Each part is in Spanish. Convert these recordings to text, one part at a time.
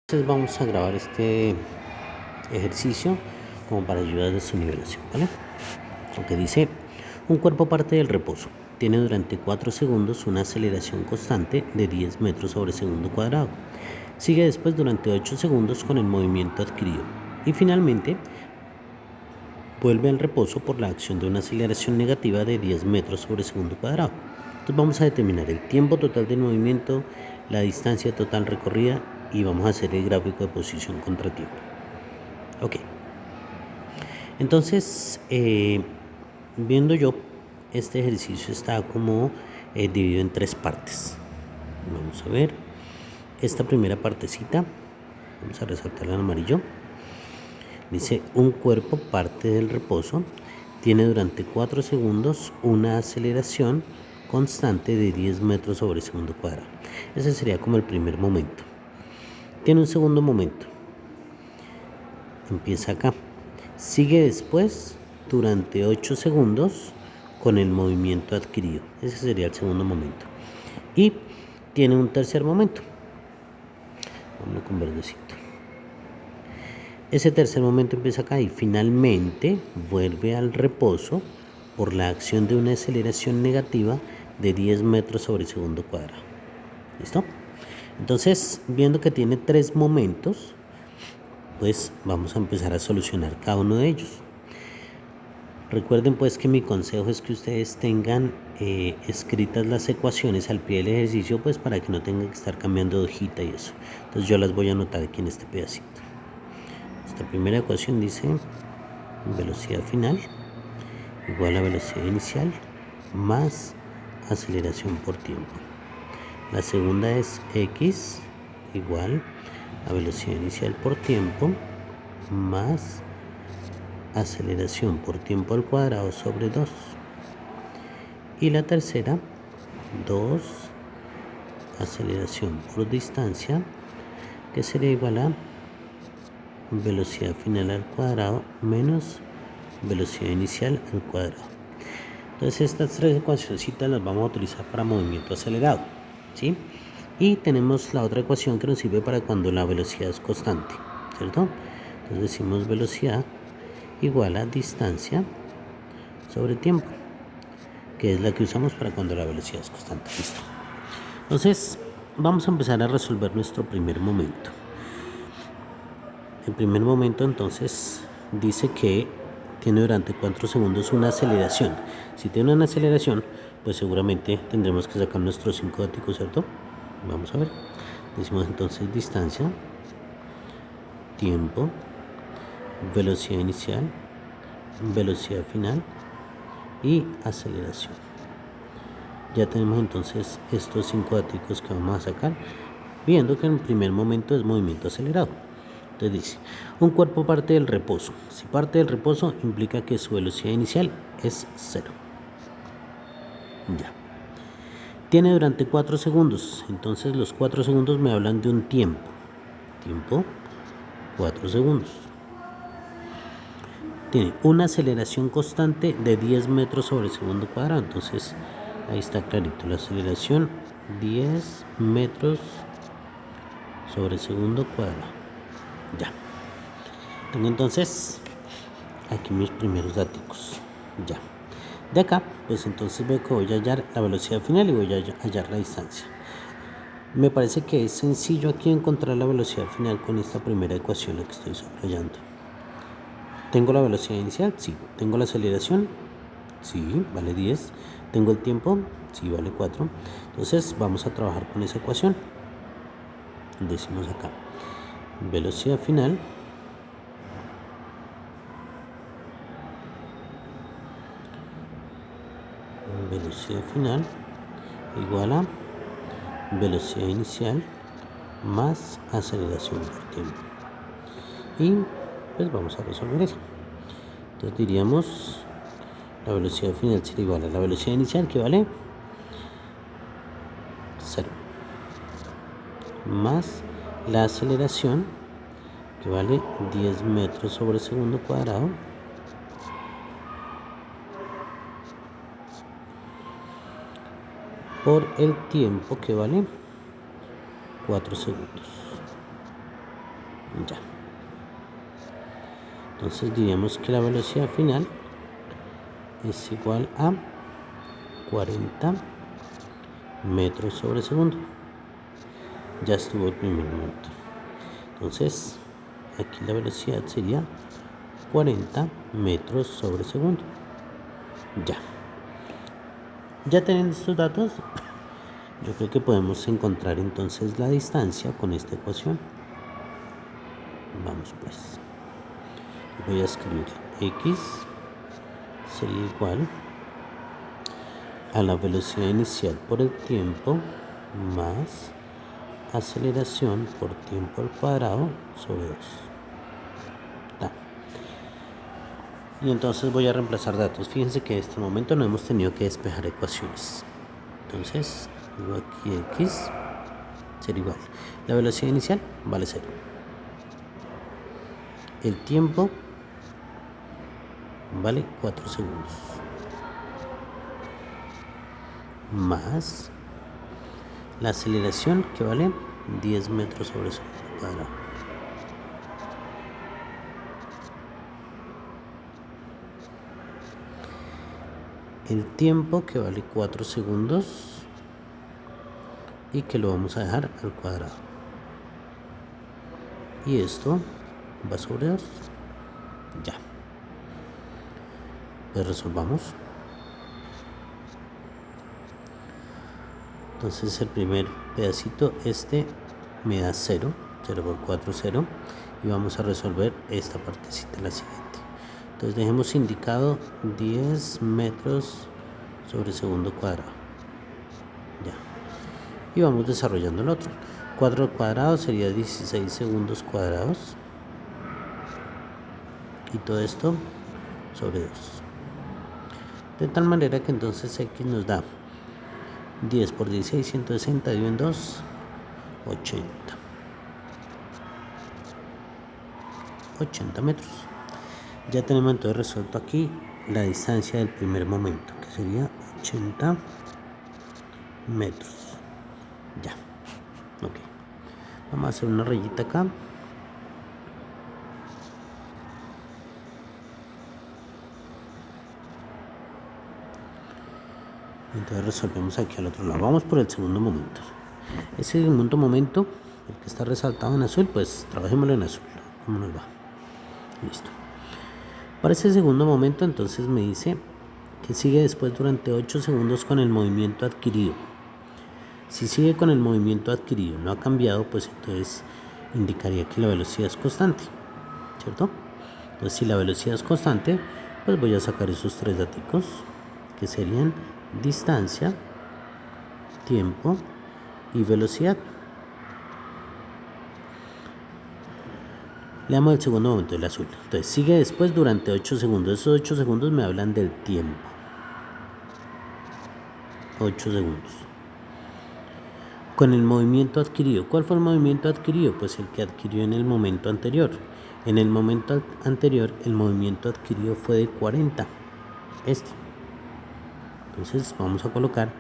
Entonces vamos a grabar este ejercicio como para ayudar de su nivelación, ¿vale? Lo que dice, un cuerpo parte del reposo. Tiene durante 4 segundos una aceleración constante de 10 metros sobre segundo cuadrado. Sigue después durante 8 segundos con el movimiento adquirido. Y finalmente vuelve al reposo por la acción de una aceleración negativa de 10 metros sobre segundo cuadrado. Entonces vamos a determinar el tiempo total del movimiento, la distancia total recorrida y vamos a hacer el gráfico de posición contra tiempo. Ok. Entonces, viendo yo, este ejercicio está como dividido en 3 partes. Vamos a ver esta primera partecita. Vamos a resaltarla en amarillo. Dice, un cuerpo parte del reposo. Tiene durante 4 segundos una aceleración constante de 10 metros sobre segundo cuadrado. Ese sería como el primer momento. Tiene un segundo momento. Empieza acá. Sigue después durante 8 segundos con el movimiento adquirido. Ese sería el segundo momento. Y tiene un tercer momento. Vamos con verdecito. Ese tercer momento empieza acá y finalmente vuelve al reposo por la acción de una aceleración negativa de 10 metros sobre segundo cuadrado. ¿Listo? Entonces, viendo que tiene 3 momentos, pues vamos a empezar a solucionar cada uno de ellos. Recuerden pues que mi consejo es que ustedes tengan escritas las ecuaciones al pie del ejercicio, pues para que no tengan que estar cambiando de hojita y eso. Entonces yo las voy a anotar aquí en este pedacito. Esta primera ecuación dice velocidad final igual a velocidad inicial más aceleración por tiempo. La segunda es x igual a velocidad inicial por tiempo más aceleración por tiempo al cuadrado sobre 2. Y la tercera, 2 aceleración por distancia, que sería igual a velocidad final al cuadrado menos velocidad inicial al cuadrado. Entonces estas 3 ecuacioncitas las vamos a utilizar para movimiento acelerado, ¿sí? Y tenemos la otra ecuación que nos sirve para cuando la velocidad es constante, ¿cierto? Entonces decimos velocidad igual a distancia sobre tiempo, que es la que usamos para cuando la velocidad es constante. Listo. Entonces vamos a empezar a resolver nuestro primer momento. El primer momento entonces dice que tiene durante 4 segundos una aceleración. Si tiene una aceleración, pues seguramente tendremos que sacar nuestros 5 datos, ¿cierto? Vamos a ver. Decimos entonces distancia, tiempo, velocidad inicial, velocidad final y aceleración. Ya tenemos entonces estos 5 datos que vamos a sacar, viendo que en el primer momento es movimiento acelerado. Entonces dice, un cuerpo parte del reposo. Si parte del reposo implica que su velocidad inicial es 0. Ya. Tiene durante 4 segundos. Entonces los 4 segundos me hablan de un tiempo. Tiempo, 4 segundos. Tiene una aceleración constante de 10 metros sobre segundo cuadrado. Entonces ahí está clarito. La aceleración 10 metros sobre segundo cuadrado. Ya. Tengo entonces aquí mis primeros datos. Ya. De acá, pues entonces veo que voy a hallar la velocidad final y voy a hallar la distancia. Me parece que es sencillo aquí encontrar la velocidad final con esta primera ecuación la que estoy subrayando. ¿Tengo la velocidad inicial? Sí. ¿Tengo la aceleración? Sí, vale 10. ¿Tengo el tiempo? Sí, vale 4. Entonces vamos a trabajar con esa ecuación. Decimos acá, velocidad final igual a velocidad inicial más aceleración por tiempo. Y pues vamos a resolver eso. Entonces diríamos la velocidad final sería igual a la velocidad inicial, que vale 0, más la aceleración, que vale 10 metros sobre segundo cuadrado, por el tiempo, que vale 4 segundos. Ya. Entonces diríamos que la velocidad final es igual a 40 metros sobre segundo. Ya estuvo el primer momento. Entonces, aquí la velocidad sería 40 metros sobre segundo. Ya. Ya teniendo estos datos, yo creo que podemos encontrar entonces la distancia con esta ecuación. Vamos pues. Voy a escribir x sería igual a la velocidad inicial por el tiempo más aceleración por tiempo al cuadrado sobre 2. Y entonces voy a reemplazar datos. Fíjense que en este momento no hemos tenido que despejar ecuaciones. Entonces, digo aquí x será igual. La velocidad inicial vale 0. El tiempo vale 4 segundos. Más la aceleración que vale 10 metros sobre segundo cuadrado. El tiempo que vale 4 segundos y que lo vamos a dejar al cuadrado. Y esto va sobre 2. Ya. Pues resolvamos. Entonces el primer pedacito, me da 0. 0 por 4, 0. Y vamos a resolver esta partecita, la siguiente. Entonces dejemos indicado 10 metros sobre segundo cuadrado. Ya. Y vamos desarrollando el otro. 4 al cuadrado sería 16 segundos cuadrados. Y todo esto sobre 2. De tal manera que entonces x nos da 10 por 16, 160, dividido en 2, 80. 80 metros. Ya tenemos entonces resuelto aquí la distancia del primer momento, que sería 80 metros. Ya. Ok. Vamos a hacer una rayita acá. Entonces resolvemos aquí al otro lado. Vamos por el segundo momento. Ese segundo momento, el que está resaltado en azul, pues trabajémoslo en azul. ¿Cómo nos va? Listo. Para ese segundo momento, entonces me dice que sigue después durante 8 segundos con el movimiento adquirido. Si sigue con el movimiento adquirido, no ha cambiado, pues entonces indicaría que la velocidad es constante, ¿cierto? Entonces, si la velocidad es constante, pues voy a sacar esos tres datos, que serían distancia, tiempo y velocidad. Leamos el segundo momento, el azul. Entonces sigue después durante 8 segundos. Esos 8 segundos me hablan del tiempo. 8 segundos. Con el movimiento adquirido. ¿Cuál fue el movimiento adquirido? Pues el que adquirió en el momento anterior. En el momento anterior el movimiento adquirido fue de 40. Entonces vamos a colocar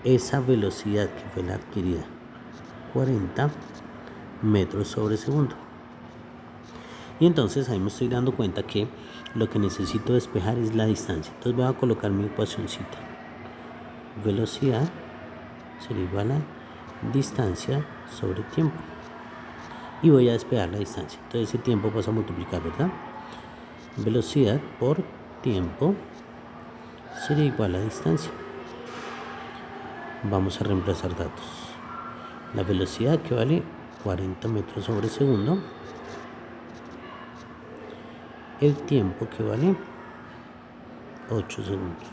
esa velocidad que fue la adquirida. 40 metros sobre segundo. Y entonces ahí me estoy dando cuenta que lo que necesito despejar es la distancia. Entonces voy a colocar mi ecuacióncita. Velocidad será igual a distancia sobre tiempo. Y voy a despejar la distancia. Entonces ese tiempo pasa a multiplicar, ¿verdad? Velocidad por tiempo sería igual a distancia. Vamos a reemplazar datos. La velocidad que vale 40 metros sobre segundo. El tiempo que vale 8 segundos.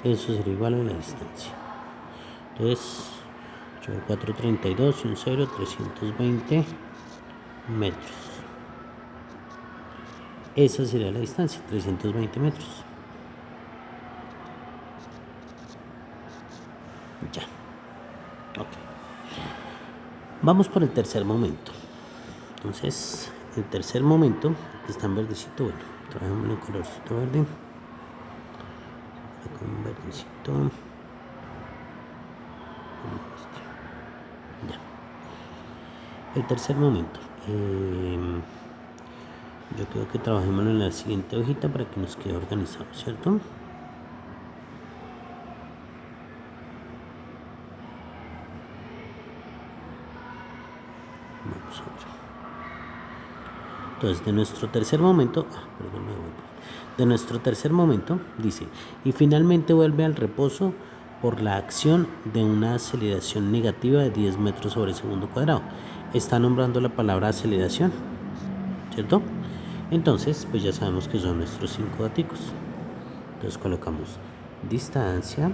Eso sería igual a la distancia. Entonces, 8 por 4, 32 y un 0, 320 metros. Esa sería la distancia, 320 metros. Ya. Ok. Vamos por el tercer momento. Entonces, el tercer momento está en verdecito. Bueno, trabajamos en colorcito verde. Con verdecito. Ya. El tercer momento. Yo creo que trabajemos en la siguiente hojita para que nos quede organizado, ¿cierto? Vamos a ver. Entonces, de nuestro tercer momento, dice, y finalmente vuelve al reposo por la acción de una aceleración negativa de 10 metros sobre segundo cuadrado. Está nombrando la palabra aceleración, ¿cierto? Entonces, pues ya sabemos que son nuestros 5 datos. Entonces colocamos distancia,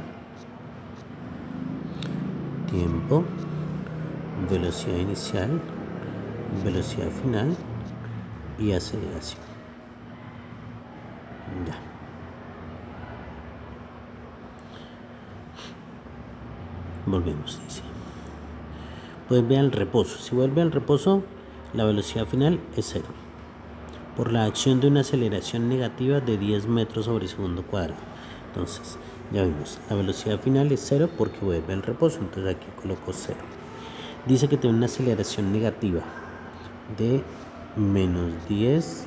tiempo, velocidad inicial, velocidad final y aceleración. Ya. Volvemos, dice. Vuelve al reposo. Si vuelve al reposo, la velocidad final es 0. Por la acción de una aceleración negativa de 10 metros sobre segundo cuadrado. Entonces, ya vimos, la velocidad final es 0 porque vuelve al reposo. Entonces aquí coloco 0. Dice que tiene una aceleración negativa de menos 10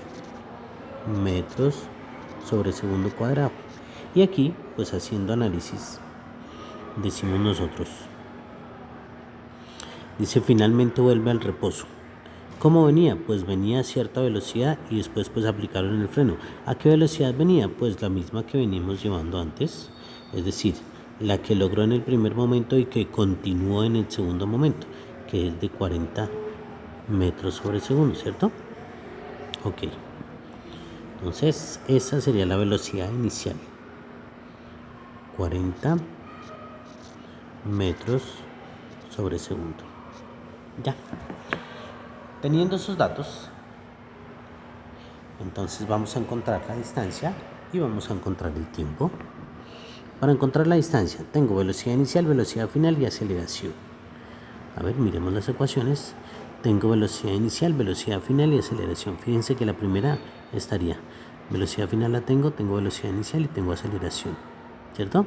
metros sobre segundo cuadrado. Y aquí, pues haciendo análisis, decimos nosotros. Dice finalmente vuelve al reposo. ¿Cómo venía? Pues venía a cierta velocidad y después pues aplicaron el freno. ¿A qué velocidad venía? Pues la misma que venimos llevando antes. Es decir, la que logró en el primer momento y que continuó en el segundo momento, que es de 40 metros sobre segundo, ¿cierto? Ok. Entonces, esa sería la velocidad inicial. 40 metros sobre segundo. Ya. Teniendo esos datos, entonces vamos a encontrar la distancia y vamos a encontrar el tiempo. Para encontrar la distancia, tengo velocidad inicial, velocidad final y aceleración. A ver, miremos las ecuaciones. Tengo velocidad inicial, velocidad final y aceleración. Fíjense que la primera estaría, velocidad final la tengo velocidad inicial y tengo aceleración, ¿cierto?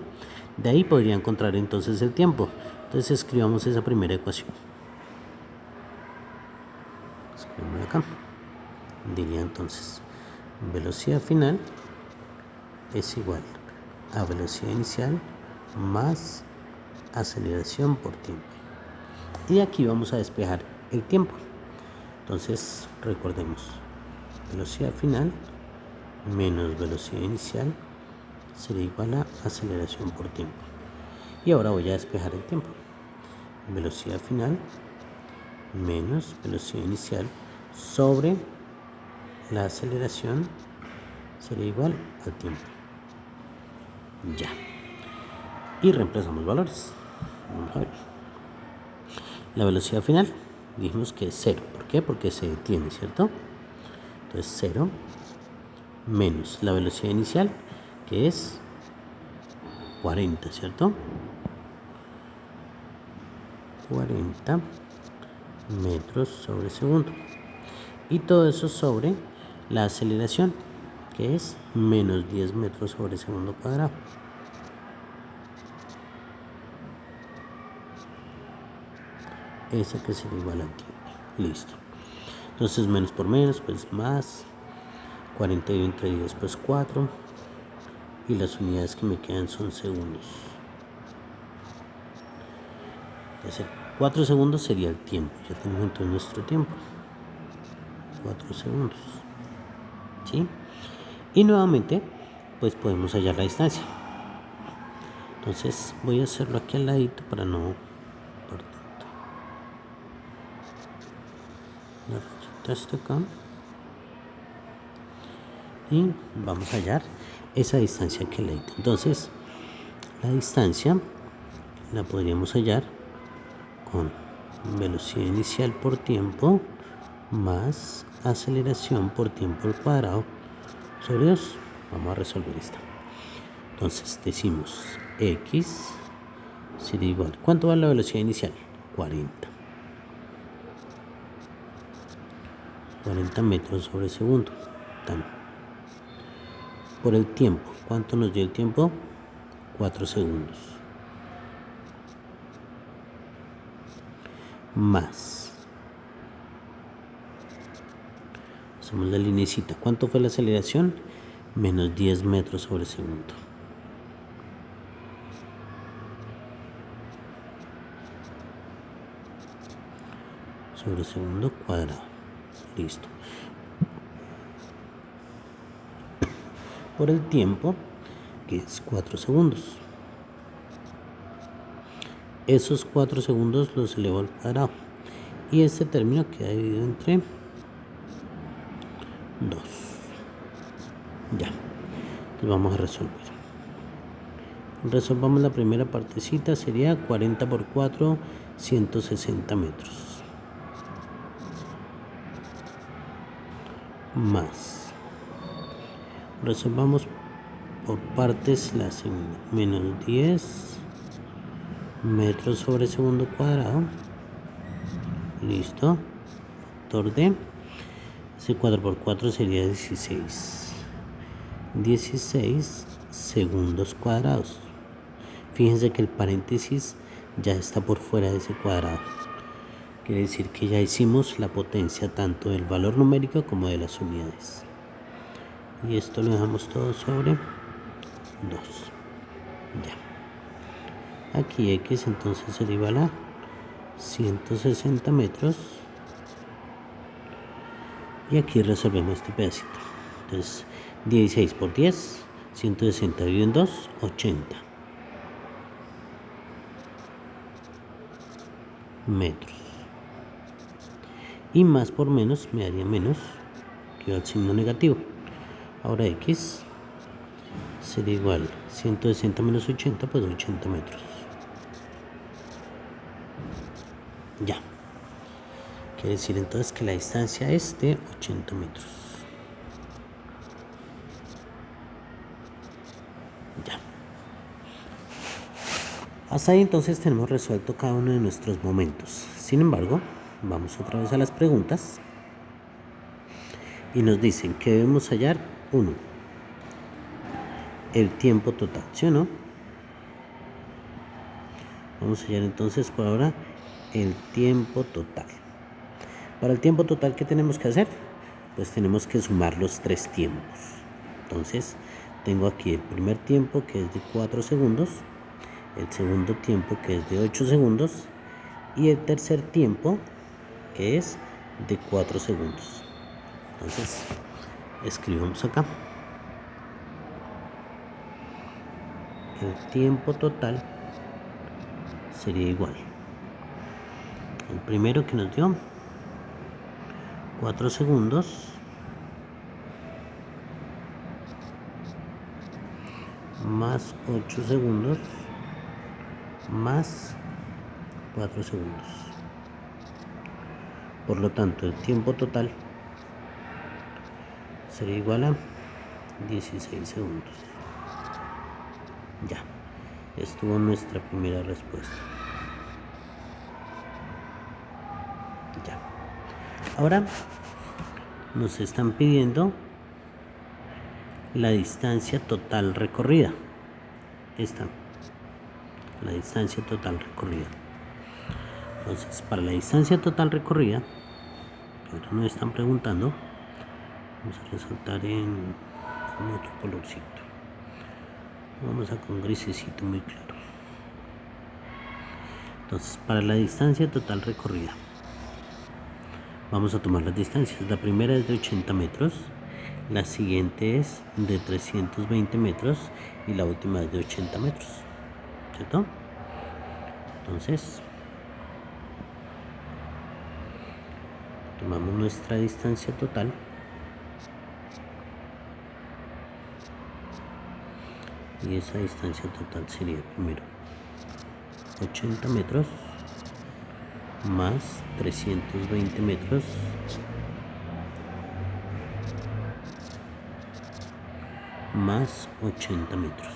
De ahí podría encontrar entonces el tiempo. Entonces escribamos esa primera ecuación. Escribimos acá. Diría entonces, velocidad final es igual a velocidad inicial más aceleración por tiempo. Y aquí vamos a despejar el tiempo. Entonces, recordemos, velocidad final menos velocidad inicial sería igual a aceleración por tiempo. Y ahora voy a despejar el tiempo. Velocidad final menos velocidad inicial sobre la aceleración sería igual al tiempo. Ya. Y reemplazamos valores. Vamos a ver. La velocidad final dijimos que es 0. ¿Por qué? Porque se detiene, ¿cierto? Entonces 0 menos la velocidad inicial, que es 40, ¿cierto? 40 metros sobre segundo. Y todo eso sobre la aceleración, que es menos 10 metros sobre segundo cuadrado. Esa que sería igual al tiempo. Listo. Entonces menos por menos, pues más. 41 entre 10, pues 4. Y las unidades que me quedan son segundos. Entonces 4 segundos sería el tiempo. Ya tenemos entonces nuestro tiempo. 4 segundos. ¿Sí? Y nuevamente, pues podemos hallar la distancia. Entonces voy a hacerlo aquí al ladito para no perder tanto. La rayita está acá. Y vamos a hallar esa distancia aquí al ladito. Entonces, la distancia la podríamos hallar con velocidad inicial por tiempo más aceleración por tiempo al cuadrado sobre 2. Vamos a resolver esta. Entonces decimos x sería igual. ¿Cuánto va la velocidad inicial? 40. 40 metros sobre segundo. Por el tiempo. ¿Cuánto nos dio el tiempo? 4 segundos. Más Trazamos la linecita. ¿Cuánto fue la aceleración? Menos 10 metros sobre segundo. Sobre segundo cuadrado. Listo. Por el tiempo, que es 4 segundos. Esos 4 segundos los elevo al cuadrado. Y este término queda dividido entre 2. Ya. Entonces vamos a resolver. Resolvamos la primera partecita. Sería 40 por 4, 160 metros. Más. Resolvamos por partes la segunda. Menos 10 metros sobre segundo cuadrado. Listo. Factor de. Ese 4 por 4 sería 16. 16 segundos cuadrados. Fíjense que el paréntesis ya está por fuera de ese cuadrado. Quiere decir que ya hicimos la potencia tanto del valor numérico como de las unidades. Y esto lo dejamos todo sobre 2. Ya. Aquí X entonces se igual a 160 metros. Y aquí resolvemos este pedacito. Entonces 16 por 10, 160 dividido en 2, 80 metros. Y más por menos me daría menos, que va al signo negativo. Ahora X sería igual 160 menos 80, pues 80 metros. Ya. Quiere decir entonces que la distancia es de 80 metros. Ya. Hasta ahí entonces tenemos resuelto cada uno de nuestros momentos. Sin embargo, vamos otra vez a las preguntas. Y nos dicen que debemos hallar 1. El tiempo total, ¿sí o no? Vamos a hallar entonces por ahora el tiempo total. Para el tiempo total, ¿qué tenemos que hacer? Pues tenemos que sumar los 3 tiempos. Entonces, tengo aquí el primer tiempo que es de 4 segundos, el segundo tiempo que es de 8 segundos y el tercer tiempo que es de 4 segundos. Entonces, escribimos acá. El tiempo total sería igual. El primero que nos dio 4 segundos más 8 segundos más 4 segundos. Por lo tanto, el tiempo total sería igual a 16 segundos. Ya, estuvo nuestra primera respuesta. Ya. Ahora nos están pidiendo la distancia total recorrida. Esta, la distancia total recorrida. Entonces, para la distancia total recorrida, que ahora nos están preguntando, vamos a resaltar en otro colorcito. Vamos a con grisecito muy claro. Entonces, para la distancia total recorrida, vamos a tomar las distancias. La primera es de 80 metros, la siguiente es de 320 metros y la última es de 80 metros, ¿cierto? Entonces, tomamos nuestra distancia total y esa distancia total sería primero 80 metros más 320 metros más 80 metros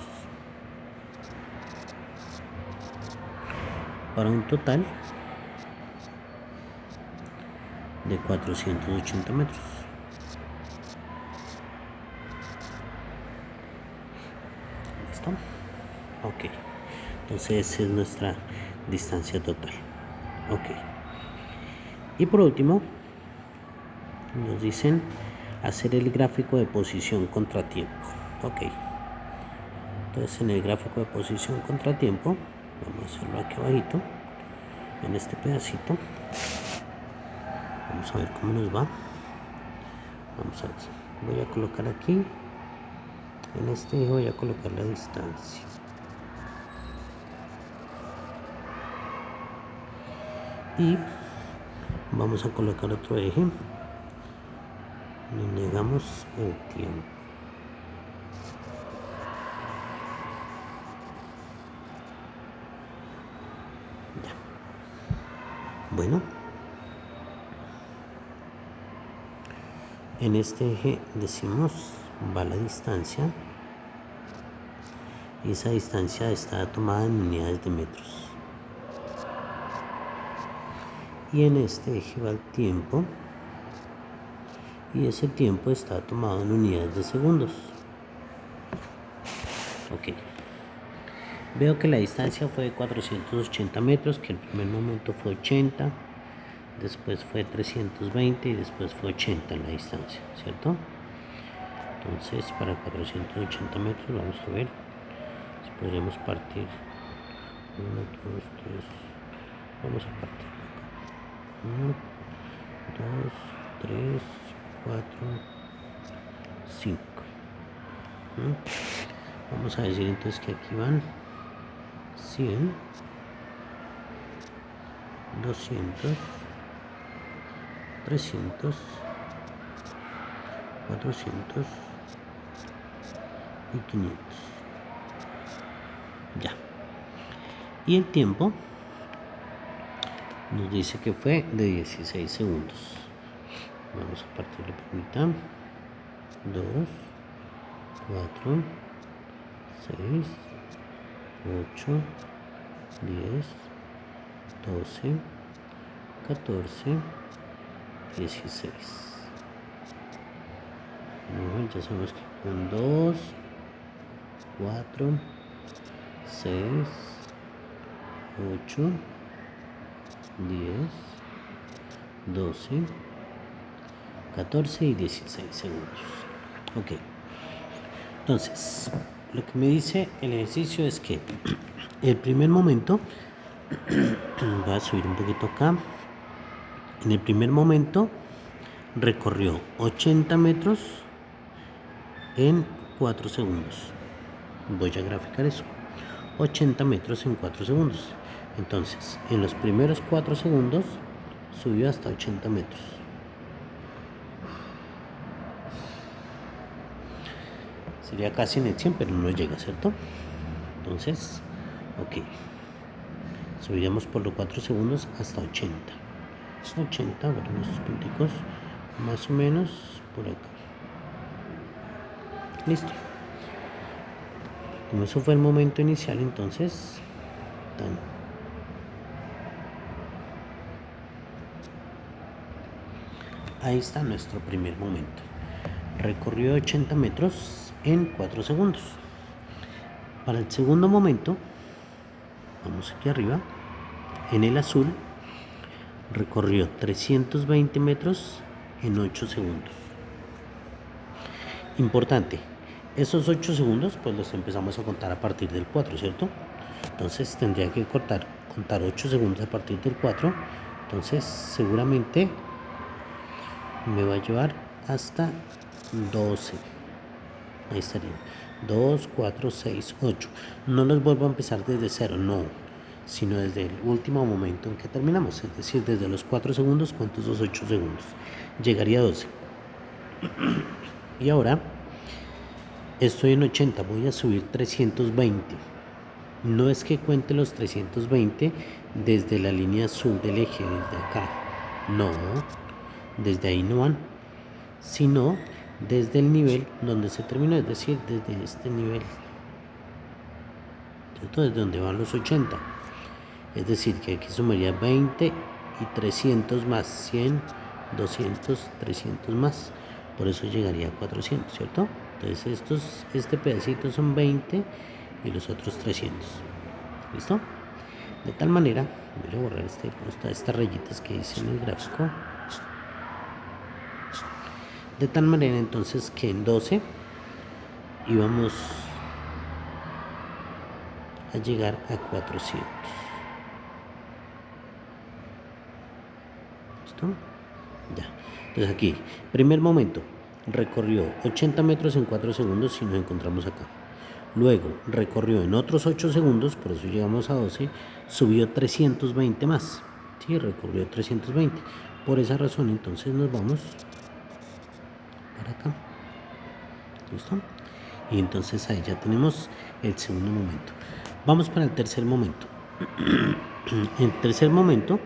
para un total de 480 metros. ¿Listo? Ok. Entonces esa es nuestra distancia total. Ok. Y por último, nos dicen hacer el gráfico de posición contratiempo. Ok, entonces en el gráfico de posición contratiempo vamos a hacerlo aquí abajito en este pedacito. Vamos a ver cómo nos va. Vamos a ver, voy a colocar aquí en este eje, voy a colocar la distancia y vamos a colocar otro eje y negamos el tiempo. Ya. Bueno, en este eje decimos va la distancia y esa distancia está tomada en unidades de metros, y en este eje va el tiempo y ese tiempo está tomado en unidades de segundos. Ok, veo que la distancia fue de 480 metros, que el primer momento fue 80, después fue 320 y después fue 80 en la distancia, ¿cierto? Entonces para 480 metros vamos a ver si podríamos partir 1, 2, 3, vamos a partir acá 1, 2, 3, 4, 5. Vamos a decir entonces que aquí van 100, 200, 300, 400 y 500. Ya. Y el tiempo nos dice que fue de 16 segundos. Vamos a partirlo por mitad. 2, 4, 6, 8, 10, 12, 14, 16. Bueno, ya sabemos que con 2, 4, 6, 8, 10, 12, 14 y 16 segundos. Ok, entonces lo que me dice el ejercicio es que el primer momento, voy a subir un poquito acá, en el primer momento recorrió 80 metros en 4 segundos. Voy a graficar eso, 80 metros en 4 segundos. Entonces, en los primeros 4 segundos subió hasta 80 metros. Sería casi en el 100, pero no llega, ¿cierto? Entonces, ok. Subiríamos por los 4 segundos hasta 80. 80, bueno, estos punticos, más o menos por acá. Listo. Como eso fue el momento inicial, entonces, ahí está nuestro primer momento. Recorrió 80 metros en 4 segundos. Para el segundo momento, vamos aquí arriba, en el azul, recorrió 320 metros en 8 segundos. Importante, esos 8 segundos pues los empezamos a contar a partir del 4, ¿cierto? Entonces tendría que contar 8 segundos a partir del 4. Entonces seguramente me va a llevar hasta 12. Ahí estaría 2, 4, 6, 8. No los vuelvo a empezar desde 0, no, sino desde el último momento en que terminamos, es decir, desde los 4 segundos cuento esos 8 segundos, llegaría a 12. Y ahora estoy en 80, voy a subir 320. No es que cuente los 320 desde la línea azul del eje, desde acá, no, desde ahí no van, sino desde el nivel donde se terminó, es decir, desde este nivel, ¿cierto? Desde donde van los 80, es decir, que aquí sumaría 20 y 300 más, 100, 200, 300 más, por eso llegaría a 400, ¿cierto? Entonces este pedacito son 20 y los otros 300, ¿listo? De tal manera, voy a borrar estas rayitas que hice en el gráfico. De tal manera entonces que en 12 íbamos a llegar a 400. ¿Listo? Ya. Entonces aquí, primer momento, recorrió 80 metros en 4 segundos y nos encontramos acá. Luego recorrió en otros 8 segundos, por eso llegamos a 12, subió 320 más. Sí, recorrió 320. Por esa razón entonces nos vamos para acá. ¿Listo? Y entonces ahí ya tenemos el segundo momento. Vamos para el tercer momento. El tercer momento,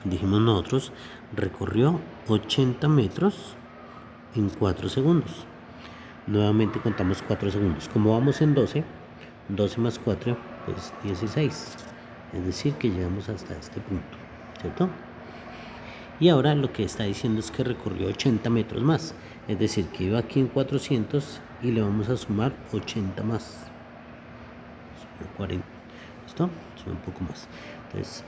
dijimos nosotros, recorrió 80 metros en 4 segundos. Nuevamente contamos 4 segundos. Como vamos en 12, 12 más 4, pues 16. Es decir, que llegamos hasta este punto, ¿cierto? Y ahora lo que está diciendo es que recorrió 80 metros más. Es decir, que iba aquí en 400 y le vamos a sumar 80 más. 40. ¿Listo? Sube un poco más. Entonces,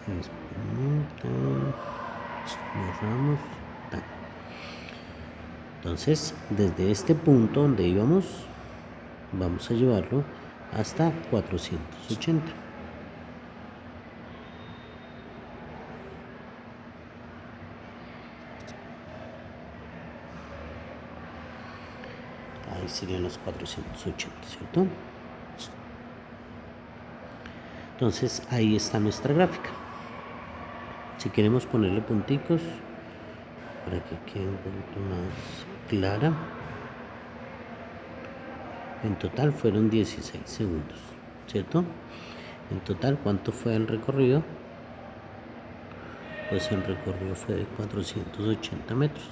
cerramos. Entonces, desde este punto donde íbamos, vamos a llevarlo hasta 480. Ahí serían los 480, ¿cierto? Entonces, ahí está nuestra gráfica. Si queremos ponerle punticos para que quede un poquito más clara. En total fueron 16 segundos, ¿cierto? En total, ¿cuánto fue el recorrido? Pues el recorrido fue de 480 metros.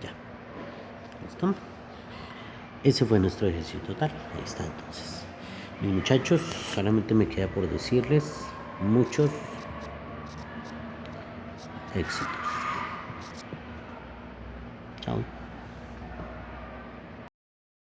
Ya. ¿Listo? Ese fue nuestro ejercicio total. Ahí está entonces. Mis muchachos, solamente me queda por decirles muchos éxitos. Chao.